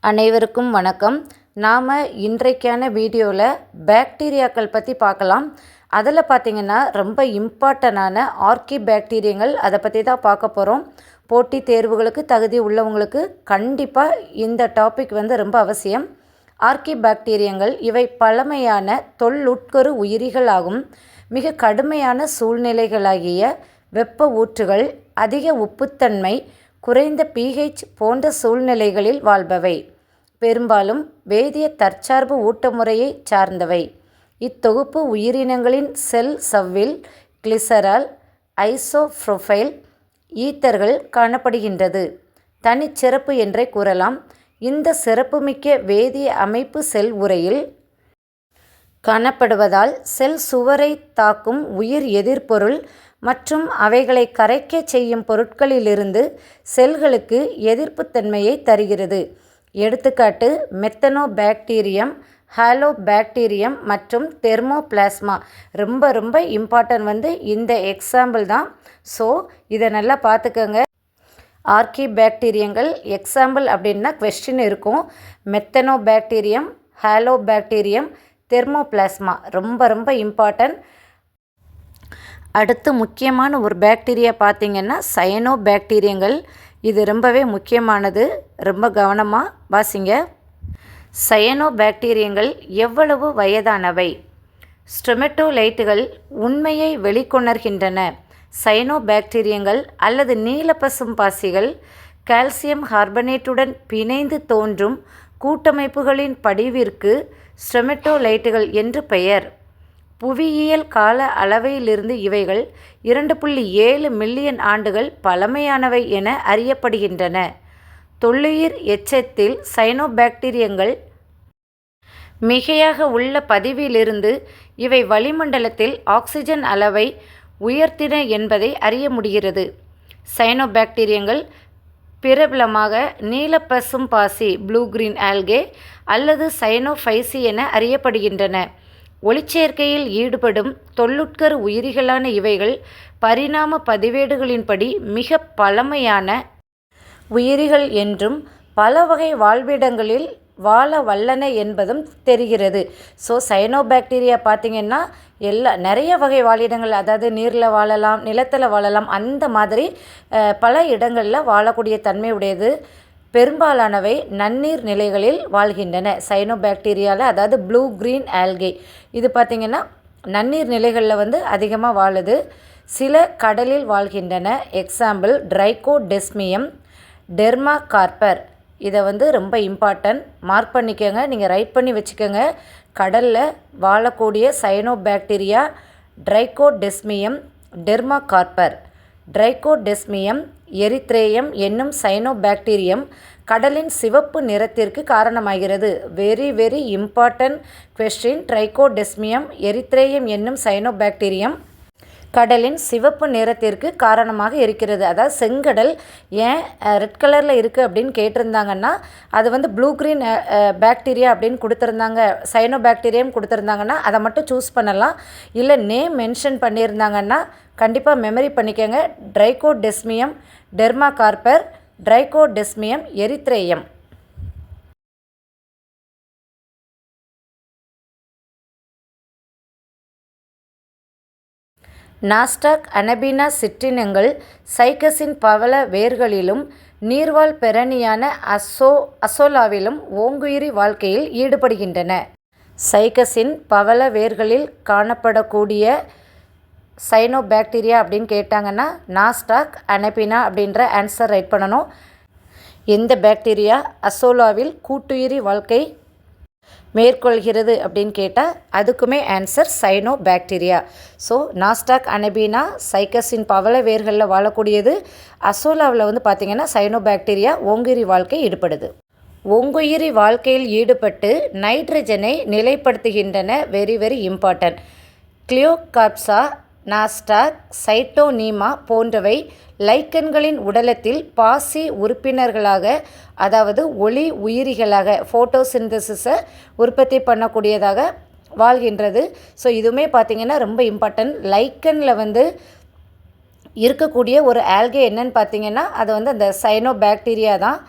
அனைவருக்கும் வணக்கம். நாம் இன்றைக்கான வீடியோவில் பாக்டீரியாக்கள் பற்றி பார்க்கலாம். அதில் பார்த்திங்கன்னா ரொம்ப இம்பார்ட்டண்டான ஆர்க்கி பாக்டீரியங்கள் அதை பற்றி தான் பார்க்க போகிறோம். போட்டித் தேர்வுகளுக்கு தகுதி உள்ளவங்களுக்கு கண்டிப்பாக இந்த டாபிக் ரொம்ப அவசியம். ஆர்க்கி பாக்டீரியங்கள் இவை பழமையான தொல்லுட்கரு உயிரிகள் ஆகும். மிக கடுமையான சூழ்நிலைகளாகிய வெப்ப ஊற்றுகள், அதிக உப்புத்தன்மை, குறைந்த pH போன்ற சூழ்நிலைகளில் வாழ்பவை. பெரும்பாலும் வேதிய தற்சார்பு ஊட்டமுறையை சார்ந்தவை. இத்தொகுப்பு உயிரினங்களின் செல் சவ்வில் கிளிசரால், ஐசோப்ரோபைல் ஈத்தர்கள் காணப்படுகின்றது. தனிச்சிறப்பு என்றே கூறலாம். இந்த சிறப்புமிக்க வேதிய அமைப்பு செல் உறையில் காணப்படுவதால் செல் சுவரை தாக்கும் உயிர் எதிர்ப்பொருள் மற்றும் அவைகளை கரைக்கச் செய்யும் பொருட்களிலிருந்து செல்களுக்கு எதிர்ப்புத்தன்மையை தருகிறது. எடுத்துக்காட்டு மெத்தனோபாக்டீரியம், ஹாலோபாக்டீரியம் மற்றும் தெர்மோபிளாஸ்மா. ரொம்ப இம்பார்ட்டன்ட் இந்த எக்ஸாம்பிள் தான். ஸோ இதை நல்லா பார்த்துக்கோங்க. ஆர்க்கி பாக்டீரியங்கள் எக்ஸாம்பிள் அப்படின்னா கொஸ்டின் இருக்கும். மெத்தனோபாக்டீரியம், ஹாலோபாக்டீரியம், தெர்மோபிளாஸ்மா ரொம்ப இம்பார்ட்டன்ட். அடுத்து முக்கியமான ஒரு பாக்டீரியா பார்த்திங்கன்னா சயனோபாக்டீரியங்கள். இது ரொம்பவே முக்கியமானது. ரொம்ப கவனமாக வாசிங்க. சயனோபாக்டீரியங்கள் எவ்வளவு வயதானவை? ஸ்ட்ரோமேட்டோலைட்டுகள் உண்மையை வெளிக்கொணர்கின்றன. சயனோபாக்டீரியங்கள் அல்லது நீலப்பசும் பாசிகள் கால்சியம் கார்பனேட்டுடன் பிணைந்து தோன்றும் கூட்டமைப்புகளின் படிவிற்கு ஸ்ட்ரோமேட்டோலைட்டுகள் என்று பெயர். புவியியல் கால அளவையிலிருந்து இவைகள் 2.7 மில்லியன் ஆண்டுகள் பழமையானவை என அறியப்படுகின்றன. தொல்லுயிர் எச்சத்தில் சயனோபாக்டீரியங்கள் மிகையாக உள்ள பதிவிலிருந்து இவை வளிமண்டலத்தில் ஆக்சிஜன் அளவை உயர்த்தின என்பதை அறிய முடிகிறது. சயனோபாக்டீரியங்கள் பிரபலமாக நீலப்பசும் பாசி ப்ளூ கிரீன் ஆல்கே அல்லது சயனோஃபைசி என அறியப்படுகின்றன. ஒளிச்சேர்க்கையில் ஈடுபடும் தொல்லுட்கரு உயிரிகளான இவைகள் பரிணாம பதிவேடுகளின்படி மிக பழமையான உயிரிகள் என்றும் பல வகை வாழ்விடங்களில் வாழ வல்லன என்பதும் தெரிகிறது. ஸோ சயனோபாக்டீரியா பார்த்திங்கன்னா நிறைய வகை வாழிடங்கள், அதாவது நீரில் வாழலாம், நிலத்தில் வாழலாம், அந்த மாதிரி பல இடங்களில் வாழக்கூடிய தன்மை உடையது. பெரும்பாலானவை நன்னீர் நிலைகளில் வாழ்கின்றன. சயனோபாக்டீரியாவில் அதாவது ப்ளூ கிரீன் ஆல்கே இது பார்த்திங்கன்னா நன்னீர் நிலைகளில் அதிகமாக வாழுது. சில கடலில் வாழ்கின்றன. எக்ஸாம்பிள் ட்ரைகோடெஸ்மியம், டெர்மாகார்பர். இதை ரொம்ப இம்பார்ட்டன்ட், மார்க் பண்ணிக்கோங்க, நீங்கள் ரைட் பண்ணி வச்சுக்கோங்க. கடலில் வாழக்கூடிய சயனோபாக்டீரியா ட்ரைகோடெஸ்மியம், டெர்மாகார்பர். ட்ரைகோடெஸ்மியம் எரித்ரேயம் என்னும் சயனோபாக்டீரியம் கடலின் சிவப்பு நிறத்திற்கு காரணமாகிறது. Very important question. Trichodesmium erythraeum என்னும் சயனோபாக்டீரியம் கடலின் சிவப்பு நிறத்திற்கு காரணமாக இருக்கிறது. அதாவது செங்கடல் ஏன் ரெட் கலரில் இருக்குது அப்படின்னு கேட்டிருந்தாங்கன்னா அது ப்ளூ கிரீன் பாக்டீரியா அப்படின்னு கொடுத்துருந்தாங்க, சயனோபாக்டீரியம் கொடுத்துருந்தாங்கன்னா அதை மட்டும் சூஸ் பண்ணலாம். இல்லை நேம் மென்ஷன் பண்ணியிருந்தாங்கன்னா கண்டிப்பாக மெமரி பண்ணிக்கோங்க. ட்ரைகோடெஸ்மியம் டெர்மாகார்பர், ட்ரைகோடெஸ்மியம் எரித்ரேயம். நாஸ்டாக் அனபீனா சிற்றினங்கள் சைக்கஸின் பவள வேர்களிலும் நீர்வாழ் பெரணியான அசோலாவிலும் ஓங்குயிரி வாழ்க்கையில் ஈடுபடுகின்றன. சைக்கஸின் பவள வேர்களில் காணப்படக்கூடிய சயனோபாக்டீரியா அப்படின்னு கேட்டாங்கன்னா நாஸ்டாக் அனபீனா அப்படின்ற ஆன்சர் ரைட் பண்ணணும். எந்த பாக்டீரியா அசோலாவில் கூட்டுயிரி வாழ்க்கை மேற்கொள்கிறது அப்படின்னு கேட்டால் அதுக்குமே answer cyanobacteria. So Nostoc Anabaena சைக்கஸின் பவள வேர்களில் வாழக்கூடியது. அசோலாவில் பார்த்திங்கன்னா சயனோபாக்டீரியா ஓங்குயிரி வாழ்க்கை ஈடுபடுது. ஓங்குயிரி வாழ்க்கையில் ஈடுபட்டு நைட்ரஜனை நிலைப்படுத்துகின்றன. Very important. Gloeocapsa, Nostoc, Scytonema போன்றவை லைக்கன்களின் உடலத்தில் பாசி உறுப்பினர்களாக, அதாவது ஒளி உயிரிகளாக ஃபோட்டோசிந்தசிஸை உற்பத்தி பண்ணக்கூடியதாக வாழ்கின்றது. ஸோ இதுவுமே பார்த்திங்கன்னா ரொம்ப இம்பார்ட்டன்ட். லைக்கனில் இருக்கக்கூடிய ஒரு ஆல்கே என்னன்னு பார்த்திங்கன்னா அது அந்த சயனோபாக்டீரியா தான்.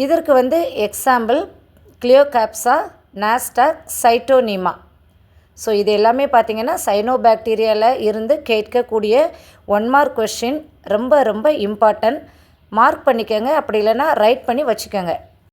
இதற்கு வந்து எக்ஸாம்பிள் கிளியோகாப்சா, நாஸ்டாக், சைட்டோனிமா. ஸோ இது எல்லாமே பார்த்திங்கன்னா சைனோபாக்டீரியாவில் இருந்து கேட்கக்கூடிய 1 மார்க் கொஷின். ரொம்ப ரொம்ப இம்பார்ட்டன்ட். மார்க் பண்ணிக்கோங்க, அப்படி இல்லைன்னா ரைட் பண்ணி வச்சுக்கோங்க.